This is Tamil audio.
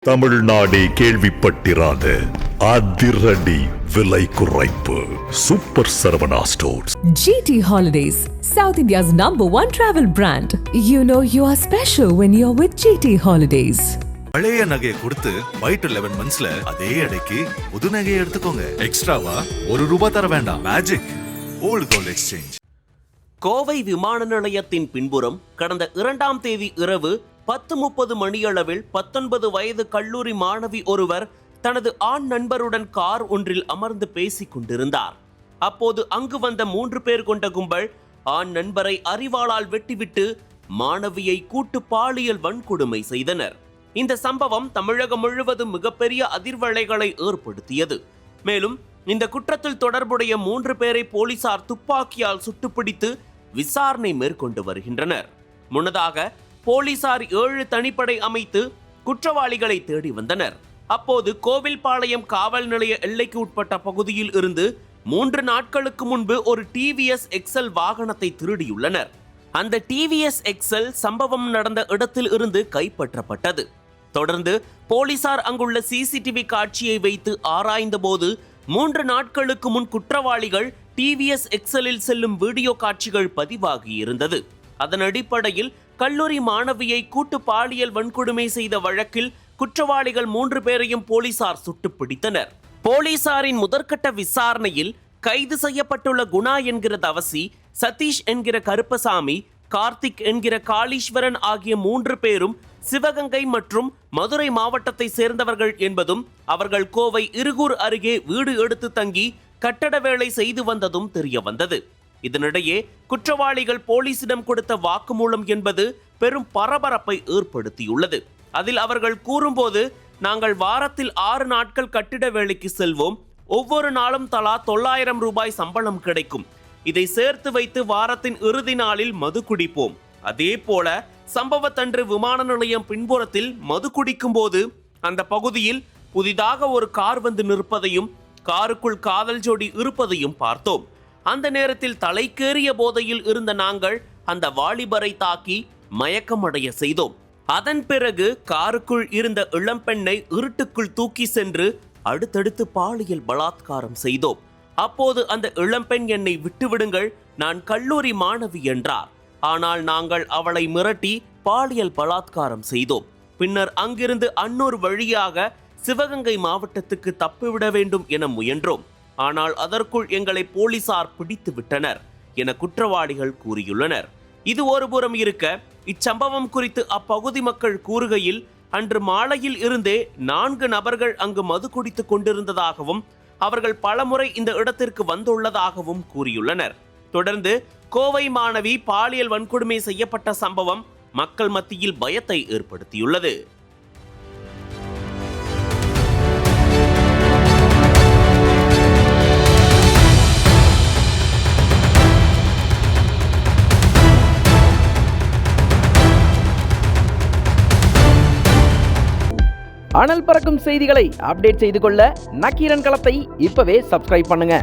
தமிழ்நாடே கேள்விப்பட்டிராத அதிரடி விலை குறைப்பு super Saravana stores. GT Holidays, South India's #1 travel brand. You know you are special when you're with GT Holidays. பழைய நகையை கொடுத்து பை டு 11 monthsல அதே அடைக்கு புது நகையை எடுத்துக்கோங்க. எக்ஸ்ட்ராவா ₹1 தர வேண்டாம். Magic old gold exchange. Kovai விமான நிலையத்தின் பின்புறம் கடந்த 2ஆம் தேதி இரவு 10:30 மணியளவில் 19 வயது கல்லூரி மாணவி ஒருவர் தனது ஆண் நண்பருடன் கார் ஒன்றில் அமர்ந்து பேசிக் கொண்டிருந்தார். அப்போது அங்கு வந்த 3 பேர் கொண்ட கும்பல் ஆண் நண்பரை அரிவாளால் வெட்டிவிட்டு மாணவியை கூட்டு பாலியல் வன்கொடுமை செய்தனர். இந்த சம்பவம் தமிழகம் முழுவதும் மிகப்பெரிய அதிர்வலைகளை ஏற்படுத்தியது. மேலும் இந்த குற்றத்தில் தொடர்புடைய 3 பேரை போலீசார் துப்பாக்கியால் சுட்டுப்பிடித்து விசாரணை மேற்கொண்டு வருகின்றனர். முன்னதாக போலீசார் 7 தனிப்படை அமைத்து குற்றவாளிகளை தேடி வந்தனர். அப்போது கோவில்பாளையம் காவல் நிலைய எல்லைக்கு உட்பட்ட பகுதியில் இருந்து 3 நாட்களுக்கு முன்பு ஒரு TVS எக்ஸல் வாகனத்தை திருடியுள்ளனர். அந்த TVS எக்ஸல் சம்பவம் நடந்த இடத்தில் இருந்து கைப்பற்றப்பட்டது. தொடர்ந்து போலீசார் அங்குள்ள CCTV காட்சியை வைத்து ஆராய்ந்த போது 3 நாட்களுக்கு முன் குற்றவாளிகள் TVS எக்ஸலில் செல்லும் வீடியோ காட்சிகள் பதிவாகி இருந்தது. அதன் அடிப்படையில் கல்லூரி மாணவியை கூட்டு பாலியல் வன்கொடுமை செய்த வழக்கில் குற்றவாளிகள் 3 பேரையும் போலீசார் சுட்டு பிடித்தனர். போலீசாரின் முதற்கட்ட விசாரணையில் கைது செய்யப்பட்டுள்ள குணா என்கிற தவசி, சதீஷ் என்கிற கருப்பசாமி, கார்த்திக் என்கிற காளீஸ்வரன் ஆகிய 3 பேரும் சிவகங்கை மற்றும் மதுரை மாவட்டத்தை சேர்ந்தவர்கள் என்பதும் அவர்கள் கோவை இருகூர் அருகே வீடு எடுத்து தங்கி கட்டட வேலை செய்து வந்ததும் தெரிய வந்தது. இதனிடையே குற்றவாளிகள் போலீசிடம் கொடுத்த வாக்குமூலம் என்பது பெரும் பரபரப்பை ஏற்படுத்தியுள்ளது. அதில் அவர்கள் கூறும்போது, நாங்கள் வாரத்தில் 6 நாட்கள் கட்டிட வேலைக்கு செல்வோம். ஒவ்வொரு நாளும் தலா ₹900 சம்பளம் கிடைக்கும். இதை சேர்த்து வைத்து வாரத்தின் இறுதி நாளில் மது குடிப்போம். அதே போல சம்பவத்தன்று விமான நிலையம் பின்புறத்தில் மது குடிக்கும் போது அந்த பகுதியில் புதிதாக ஒரு கார் வந்து நிற்பதையும் காருக்குள் காதல் ஜோடி இருப்பதையும் பார்த்தோம். அந்த நேரத்தில் தலைக்கேறிய போதையில் இருந்த நாங்கள் அந்த வாலிபரை தாக்கி மயக்கமடைய செய்தோம். அதன் பிறகு காருக்குள் இருந்த இளம்பெண்ணை இருட்டுக்குள் தூக்கி சென்று அடுத்தடுத்து பாலியல் பலாத்காரம் செய்தோம். அப்போது அந்த இளம்பெண் என்னை விட்டுவிடுங்கள், நான் கல்லூரி மாணவி என்றார். ஆனால் நாங்கள் அவளை மிரட்டி பாலியல் பலாத்காரம் செய்தோம். பின்னர் அங்கிருந்து அன்னூர் வழியாக சிவகங்கை மாவட்டத்துக்கு தப்பிவிட வேண்டும் என முயன்றோம். ஆனால் அதற்குள் எங்களை போலீசார் பிடித்து விட்டனர் என குற்றவாளிகள் கூறியுள்ளனர். இது ஒருபுறம் இருக்க, இச்சம்பவம் குறித்து அப்பகுதி மக்கள் கூறுகையில், அன்று மாலையில் இருந்தே 4 நபர்கள் அங்கு மது குடித்துக் கொண்டிருந்ததாகவும் அவர்கள் பலமுறை இந்த இடத்திற்கு வந்துள்ளதாகவும் கூறியுள்ளனர். தொடர்ந்து கோவை மாணவி பாலியல் வன்கொடுமை செய்யப்பட்ட சம்பவம் மக்கள் மத்தியில் பயத்தை ஏற்படுத்தியுள்ளது. அனல் பறக்கும் செய்திகளை அப்டேட் செய்து கொள்ள நக்கீரன் களத்தை இப்பவே சப்ஸ்கிரைப் பண்ணுங்க.